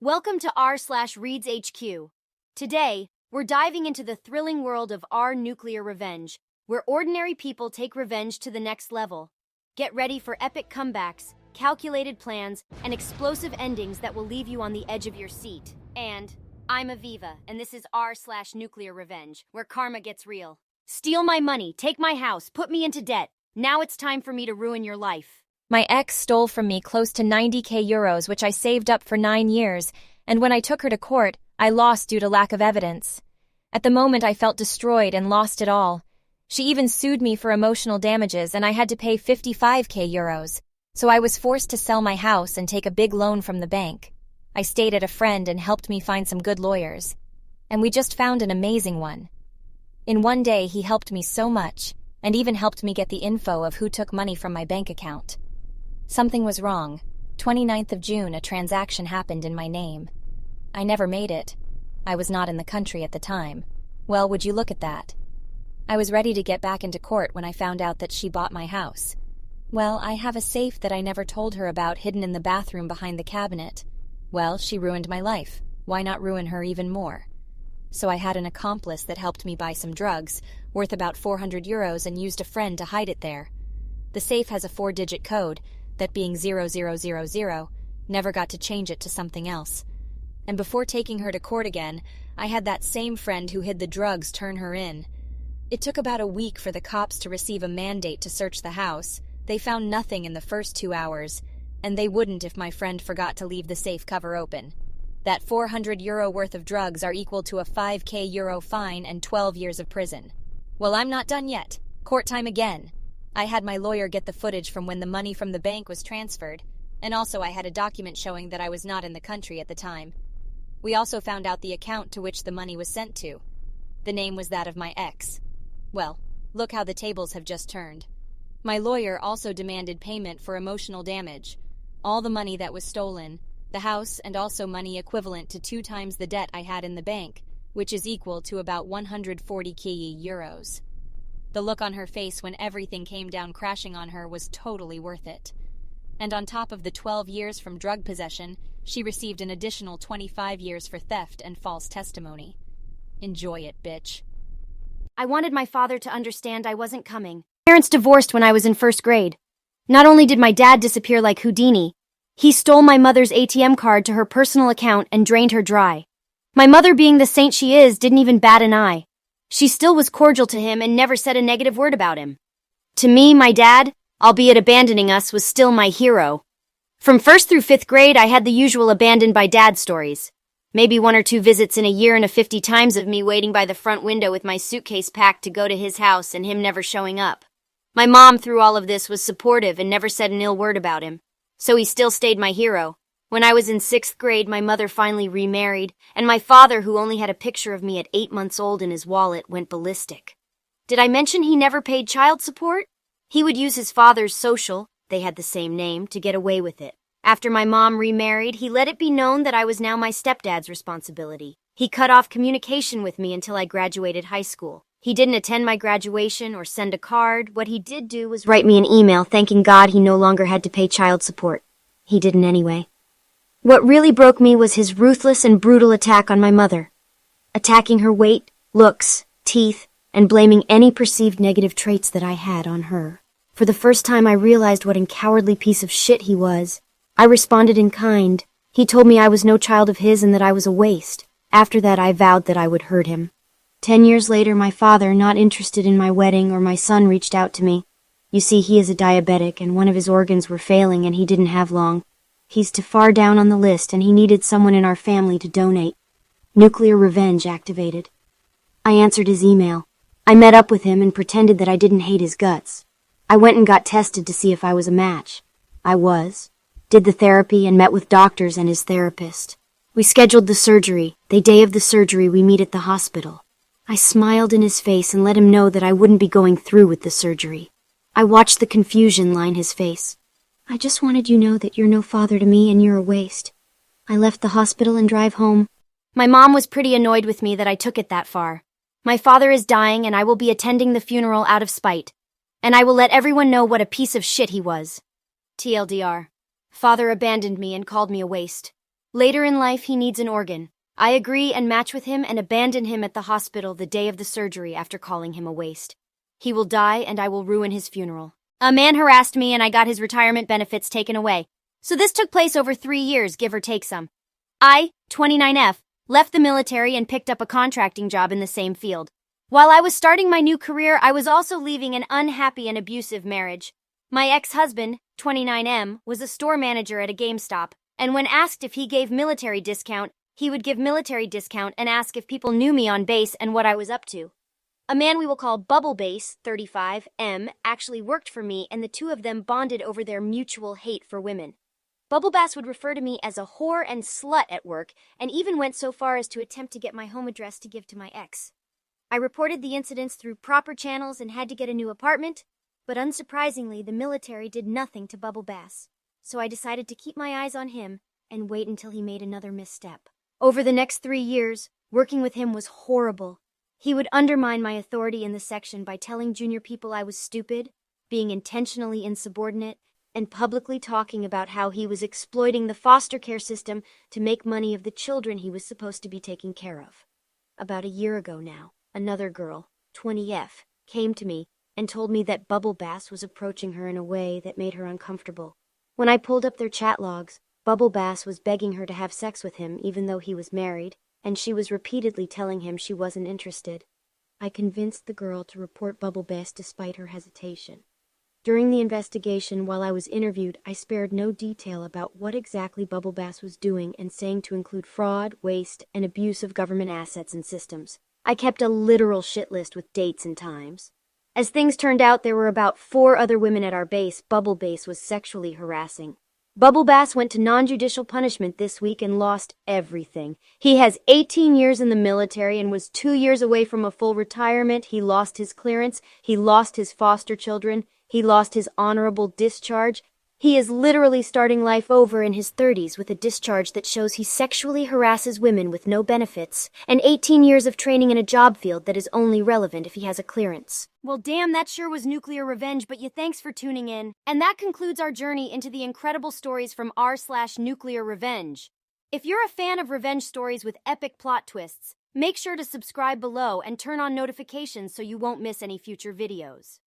Welcome to r/Reads HQ. Today, we're diving into the thrilling world of Nuclear Revenge, where ordinary people take revenge to the next level. Get ready for epic comebacks, calculated plans, and explosive endings that will leave you on the edge of your seat. And I'm Aviva, and this is r/Nuclear Revenge, where karma gets real. Steal my money, take my house, put me into debt. Now it's time for me to ruin your life. My ex stole from me close to 90k euros, which I saved up for 9 years, and when I took her to court, I lost due to lack of evidence. At the moment, I felt destroyed and lost it all. She even sued me for emotional damages, and I had to pay 55k euros, so I was forced to sell my house and take a big loan from the bank. I stayed at a friend and helped me find some good lawyers, and we just found an amazing one. In one day, he helped me so much, and even helped me get the info of who took money from my bank account. Something was wrong. 29th of June, a transaction happened in my name. I never made it. I was not in the country at the time. Well, would you look at that? I was ready to get back into court when I found out that she bought my house. Well, I have a safe that I never told her about hidden in the bathroom behind the cabinet. Well, she ruined my life. Why not ruin her even more? So I had an accomplice that helped me buy some drugs, worth about 400 euros, and used a friend to hide it there. The safe has a 4-digit code, that being 0000, never got to change it to something else. And before taking her to court again, I had that same friend who hid the drugs turn her in. It took about a week for the cops to receive a mandate to search the house. They found nothing in the first 2 hours, and they wouldn't if my friend forgot to leave the safe cover open. That 400 euro worth of drugs are equal to a 5k euro fine and 12 years of prison. Well, I'm not done yet. Court time again. I had my lawyer get the footage from when the money from the bank was transferred, and also I had a document showing that I was not in the country at the time. We also found out the account to which the money was sent to. The name was that of my ex. Well, look how the tables have just turned. My lawyer also demanded payment for emotional damage, all the money that was stolen, the house, and also money equivalent to 2 times the debt I had in the bank, which is equal to about 140k euros. The look on her face when everything came down crashing on her was totally worth it. And on top of the 12 years from drug possession, she received an additional 25 years for theft and false testimony. Enjoy it, bitch. I wanted my father to understand I wasn't coming. My parents divorced when I was in 1st grade. Not only did my dad disappear like Houdini, he stole my mother's ATM card to her personal account and drained her dry. My mother, being the saint she is, didn't even bat an eye. She still was cordial to him and never said a negative word about him. To me, my dad, albeit abandoning us, was still my hero. From 1st through 5th grade, I had the usual abandoned by dad stories. Maybe 1 or 2 visits in a year and a 50 times of me waiting by the front window with my suitcase packed to go to his house and him never showing up. My mom, through all of this, was supportive and never said an ill word about him. So he still stayed my hero. When I was in 6th grade, my mother finally remarried, and my father, who only had a picture of me at 8 months old in his wallet, went ballistic. Did I mention he never paid child support? He would use his father's social, they had the same name, to get away with it. After my mom remarried, he let it be known that I was now my stepdad's responsibility. He cut off communication with me until I graduated high school. He didn't attend my graduation or send a card. What he did do was write me an email thanking God he no longer had to pay child support. He didn't anyway. What really broke me was his ruthless and brutal attack on my mother. Attacking her weight, looks, teeth, and blaming any perceived negative traits that I had on her. For the first time, I realized what a cowardly piece of shit he was. I responded in kind. He told me I was no child of his and that I was a waste. After that, I vowed that I would hurt him. 10 years later, my father, not interested in my wedding or my son, reached out to me. You see, he is a diabetic and one of his organs were failing and he didn't have long. He's too far down on the list and he needed someone in our family to donate. Nuclear Revenge activated. I answered his email. I met up with him and pretended that I didn't hate his guts. I went and got tested to see if I was a match. I was. Did the therapy and met with doctors and his therapist. We scheduled the surgery. The day of the surgery, we meet at the hospital. I smiled in his face and let him know that I wouldn't be going through with the surgery. I watched the confusion line his face. I just wanted you to know that you're no father to me and you're a waste. I left the hospital and drive home. My mom was pretty annoyed with me that I took it that far. My father is dying and I will be attending the funeral out of spite. And I will let everyone know what a piece of shit he was. TLDR. Father abandoned me and called me a waste. Later in life, he needs an organ. I agree and match with him and abandon him at the hospital the day of the surgery after calling him a waste. He will die and I will ruin his funeral. A man harassed me and I got his retirement benefits taken away. So this took place over 3 years, give or take some. I, 29F, left the military and picked up a contracting job in the same field. While I was starting my new career, I was also leaving an unhappy and abusive marriage. My ex-husband, 29M, was a store manager at a GameStop, and when asked if he gave military discount, he would give military discount and ask if people knew me on base and what I was up to. A man we will call Bubble Base, 35M, actually worked for me, and the two of them bonded over their mutual hate for women. Bubble Bass would refer to me as a whore and slut at work, and even went so far as to attempt to get my home address to give to my ex. I reported the incidents through proper channels and had to get a new apartment, but unsurprisingly, the military did nothing to Bubble Bass. So I decided to keep my eyes on him and wait until he made another misstep. Over the next 3 years, working with him was horrible. He would undermine my authority in the section by telling junior people I was stupid, being intentionally insubordinate, and publicly talking about how he was exploiting the foster care system to make money of the children he was supposed to be taking care of. About a year ago now, another girl, 20F, came to me and told me that Bubble Bass was approaching her in a way that made her uncomfortable. When I pulled up their chat logs, Bubble Bass was begging her to have sex with him even though he was married, and she was repeatedly telling him she wasn't interested. I convinced the girl to report Bubble Bass despite her hesitation. During the investigation, while I was interviewed, I spared no detail about what exactly Bubble Bass was doing and saying to include fraud, waste, and abuse of government assets and systems. I kept a literal shit list with dates and times. As things turned out, there were about 4 other women at our base Bubble Bass was sexually harassing. Bubble Bass went to non-judicial punishment this week and lost everything. He has 18 years in the military and was 2 years away from a full retirement. He lost his clearance. He lost his foster children. He lost his honorable discharge. He is literally starting life over in his 30s with a discharge that shows he sexually harasses women with no benefits, and 18 years of training in a job field that is only relevant if he has a clearance. Well, damn, that sure was nuclear revenge, but thanks for tuning in. And that concludes our journey into the incredible stories from r/NuclearRevenge. If you're a fan of revenge stories with epic plot twists, make sure to subscribe below and turn on notifications so you won't miss any future videos.